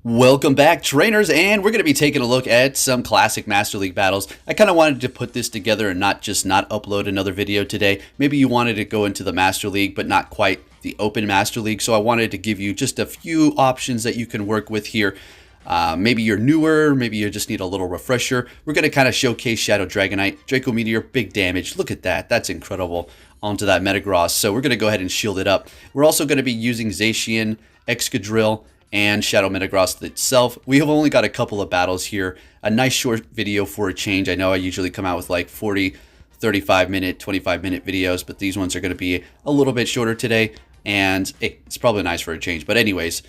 Welcome back, trainers, and we're going to be taking a look at some classic Master League battles. I kind of wanted to put this together and not upload another video today. Maybe you wanted to go into the Master League, but not quite the Open Master League, so I wanted to give you just a few options that you can work with here. Maybe you're newer, maybe you just need a little refresher. We're going to kind of showcase Shadow Dragonite, Draco Meteor, big damage. Look at that, that's incredible. Onto that Metagross, so we're going to go ahead and shield it up. We're also going to be using Zacian, Excadrill, and Shadow Metagross itself. We have only got a couple of battles here. A nice short video for a change. I know I usually come out with like 40, 35 minute, 25 minute videos, but these ones are going to be a little bit shorter today, and it's probably nice for a change. But anyways,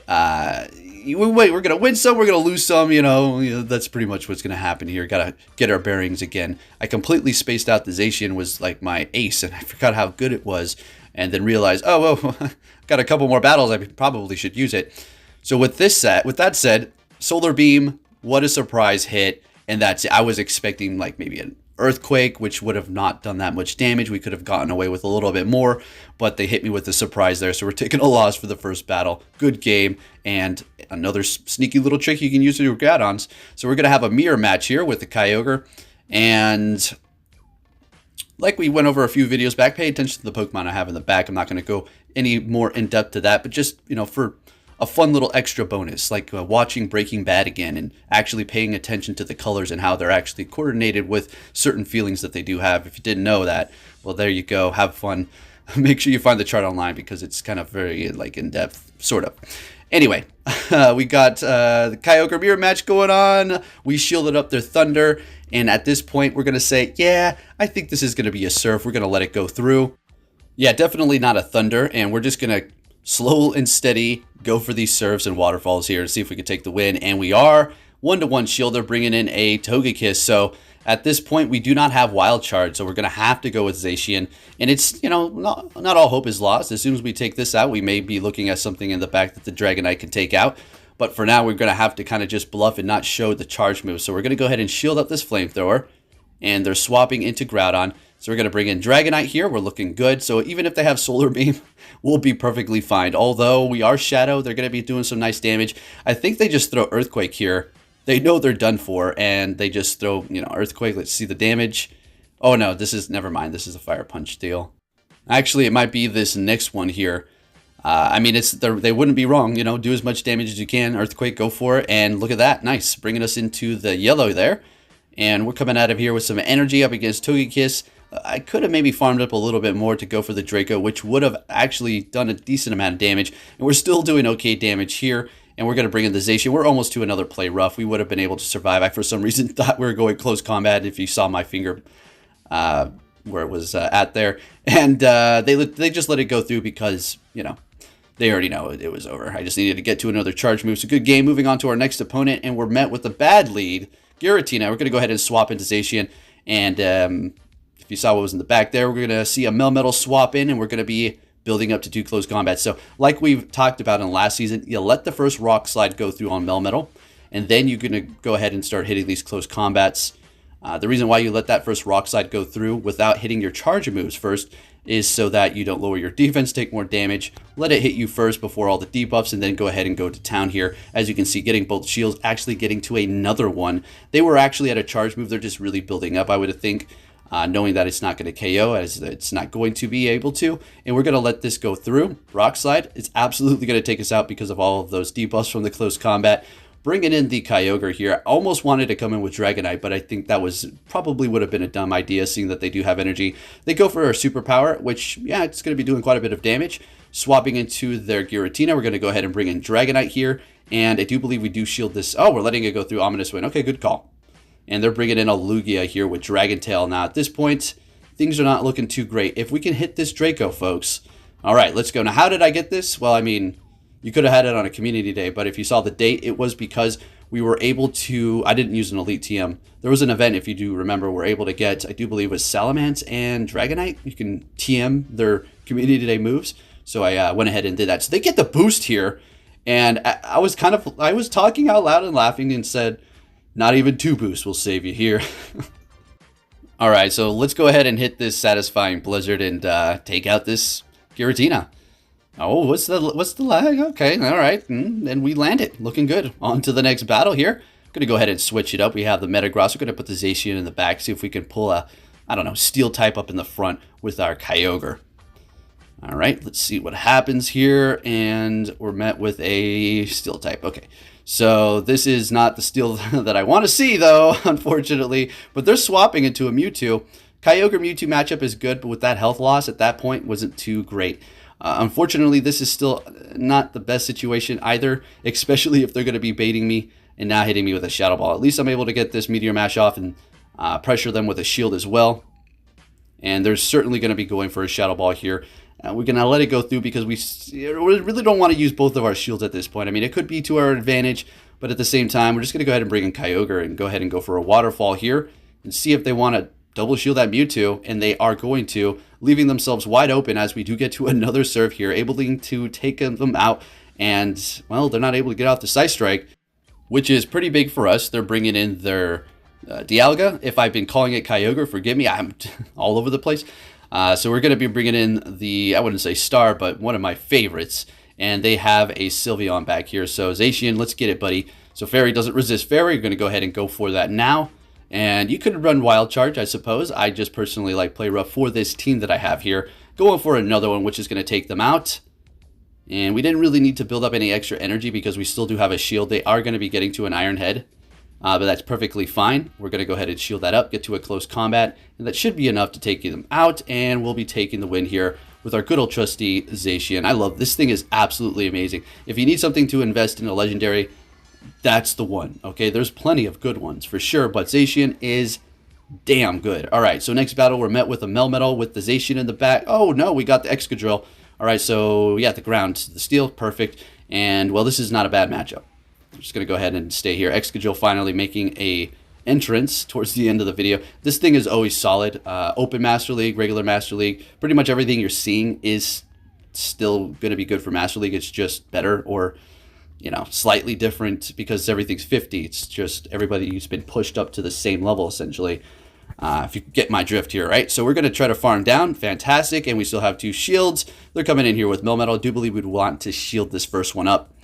we're going to win some, we're going to lose some, you know, that's pretty much what's going to happen here. Got to get our bearings again. I completely spaced out the Zacian was like my ace, and I forgot how good it was, and then realized, oh, well, got a couple more battles, I probably should use it. So with that said, Solar Beam, what a surprise hit, and that's it. I was expecting like maybe an Earthquake, which would have not done that much damage. We could have gotten away with a little bit more, but they hit me with a surprise there, so we're taking a loss for the first battle. Good game, and another sneaky little trick you can use to do Groudons. So we're going to have a mirror match here with the Kyogre, and like we went over a few videos back, pay attention to the Pokemon I have in the back. I'm not going to go any more in depth to that, but just, you know, for a fun little extra bonus, like watching Breaking Bad again and actually paying attention to the colors and how they're actually coordinated with certain feelings that they do have. If you didn't know that, well, there you go. Have fun. Make sure you find the chart online because it's kind of very like in depth, sort of. Anyway, we got the Kyogre mirror match going on. We shielded up their Thunder, and at this point, we're going to say, yeah, I think this is going to be a Surf. We're going to let it go through. Yeah, definitely not a Thunder, and we're just going to slow and steady go for these Surfs and Waterfalls here to see if we can take the win, and we are. 1-to-1 shielder, bringing in a Togekiss, so at this point, we do not have Wild Charge, so we're going to have to go with Zacian. And it's, you know, not all hope is lost. As soon as we take this out, we may be looking at something in the back that the Dragonite can take out. But for now, we're going to have to kind of just bluff and not show the charge move. So we're going to go ahead and shield up this Flamethrower. And they're swapping into Groudon. So we're going to bring in Dragonite here. We're looking good. So even if they have Solar Beam, we'll be perfectly fine. Although we are Shadow, they're going to be doing some nice damage. I think they just throw Earthquake here. They know they're done for, and they just throw, you know, Earthquake. Let's see the damage. Oh, no, never mind. This is a Fire Punch deal. Actually, it might be this next one here. I mean, they wouldn't be wrong, you know, do as much damage as you can. Earthquake, go for it, and look at that. Nice, bringing us into the yellow there. And we're coming out of here with some energy up against Togekiss. I could have maybe farmed up a little bit more to go for the Draco, which would have actually done a decent amount of damage. And we're still doing okay damage here. And we're going to bring in the Zacian. We're almost to another play rough. We would have been able to survive. I, for some reason, thought we were going close combat if you saw my finger where it was at there. And they just let it go through because, you know, they already know it was over. I just needed to get to another charge move. So good game. Moving on to our next opponent. And we're met with a bad lead. Giratina. We're going to go ahead and swap into Zacian. And if you saw what was in the back there, we're going to see a Melmetal swap in. And we're going to be building up to do close combat. So like we've talked about in last season, you let the first Rock Slide go through on Melmetal, and then you're going to go ahead and start hitting these close combats. The reason why you let that first Rock Slide go through without hitting your charge moves first is so that you don't lower your defense, take more damage. Let it hit you first before all the debuffs, and then go ahead and go to town here. As you can see, getting both shields, actually getting to another one. They were actually at a charge move. They're just really building up, I would think. Knowing that it's not going to KO, as it's not going to be able to. And we're going to let this go through. Rock Slide, it's absolutely going to take us out because of all of those debuffs from the close combat. Bringing in the Kyogre here. I almost wanted to come in with Dragonite, but I think that probably would have been a dumb idea, seeing that they do have energy. They go for a superpower, which, yeah, it's going to be doing quite a bit of damage. Swapping into their Giratina, we're going to go ahead and bring in Dragonite here. And I do believe we do shield this. Oh, we're letting it go through Ominous Wind. Okay, good call. And they're bringing in a Lugia here with Dragon Tail. Now, at this point, things are not looking too great. If we can hit this Draco, folks. All right, let's go. Now, how did I get this? Well, I mean, you could have had it on a community day, but if you saw the date, it was because we were able to... I didn't use an Elite TM. There was an event, if you do remember, we're able to get, I do believe it was Salamence and Dragonite. You can TM their community day moves. So I went ahead and did that. So they get the boost here. And I was talking out loud and laughing and said, not even 2 boosts will save you here. Alright, so let's go ahead and hit this Satisfying Blizzard and take out this Giratina. Oh, what's the lag? Okay, all right, and we land it. Looking good. On to the next battle here. Gonna go ahead and switch it up. We have the Metagross. We're gonna put the Zacian in the back. See if we can pull a, I don't know, steel type up in the front with our Kyogre. All right, let's see what happens here. And we're met with a steel type. Okay, so this is not the steel that I want to see, though, unfortunately. But they're swapping into a Mewtwo. Kyogre Mewtwo matchup is good, but with that health loss at that point wasn't too great. Unfortunately, this is still not the best situation either, especially if they're going to be baiting me and now hitting me with a Shadow Ball. At least I'm able to get this Meteor Mash off and pressure them with a shield as well. And they're certainly going to be going for a Shadow Ball here. We're going to let it go through because we really don't want to use both of our shields at this point. I mean, it could be to our advantage, but at the same time, we're just going to go ahead and bring in Kyogre and go ahead and go for a Waterfall here and see if they want to double shield that Mewtwo, and they are going to, leaving themselves wide open as we do get to another serve here, able to take them out. And, well, they're not able to get off the Side Strike, which is pretty big for us. They're bringing in their Dialga. If I've been calling it Kyogre, forgive me. I'm all over the place. So we're going to be bringing in the, I wouldn't say star, but one of my favorites. And they have a Sylveon back here. So Zacian, let's get it, buddy. So Fairy doesn't resist Fairy. You're going to go ahead and go for that now. And you could run Wild Charge, I suppose. I just personally like play rough for this team that I have here. Going for another one, which is going to take them out. And we didn't really need to build up any extra energy because we still do have a shield. They are going to be getting to an Iron Head. But that's perfectly fine. We're going to go ahead and shield that up, get to a close combat. And that should be enough to take them out. And we'll be taking the win here with our good old trusty Zacian. I love this thing. Is absolutely amazing. If you need something to invest in a legendary, that's the one. Okay, there's plenty of good ones for sure, but Zacian is damn good. All right, so next battle, we're met with a Melmetal with the Zacian in the back. Oh, no, we got the Excadrill. All right, so yeah, the ground, the steel, perfect. And, well, this is not a bad matchup. I'm just going to go ahead and stay here. Excadrill finally making a entrance towards the end of the video. This thing is always solid. Open Master League, regular Master League, pretty much everything you're seeing is still going to be good for Master League. It's just better or, you know, slightly different because everything's 50. It's just everybody's been pushed up to the same level, essentially. If you get my drift here, right? So we're going to try to farm down. Fantastic. And we still have 2 shields. They're coming in here with Melmetal. I do believe we'd want to shield this first one up.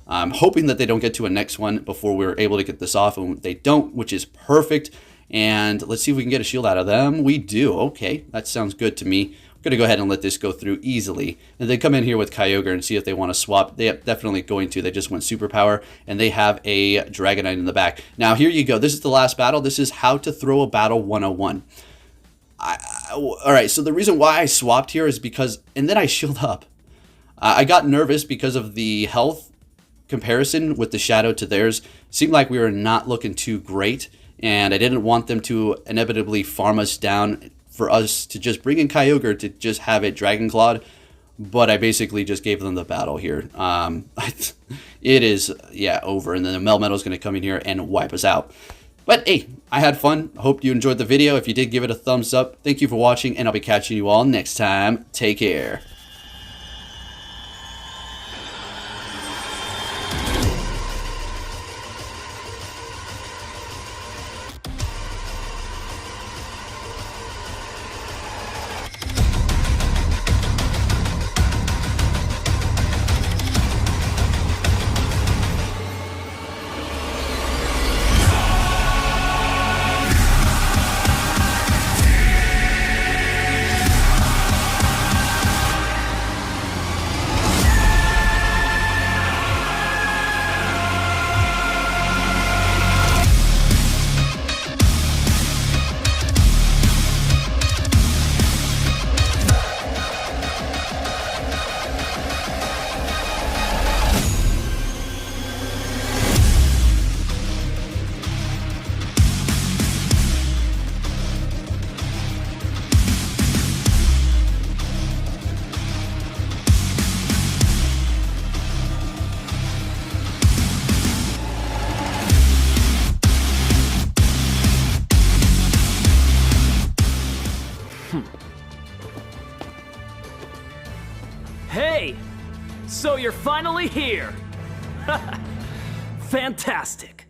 I'm hoping that they don't get to a next one before we're able to get this off. And they don't, which is perfect. And let's see if we can get a shield out of them. We do. Okay. That sounds good to me. I'm going to go ahead and let this go through easily. And they come in here with Kyogre and see if they want to swap. They are definitely going to. They just went Superpower, and they have a Dragonite in the back. Now, here you go. This is the last battle. This is how to throw a battle 101. All right, so the reason why I swapped here is because, and then I shield up. I got nervous because of the health comparison with the Shadow to theirs. It seemed like we were not looking too great, and I didn't want them to inevitably farm us down for us to just bring in Kyogre to just have it Dragon Clawed, but I basically just gave them the battle here. It is, yeah, over, and then the Melmetal is going to come in here and wipe us out. But hey, I had fun. Hope you enjoyed the video. If you did, give it a thumbs up. Thank you for watching, and I'll be catching you all next time. Take care. Hey! So you're finally here! Fantastic!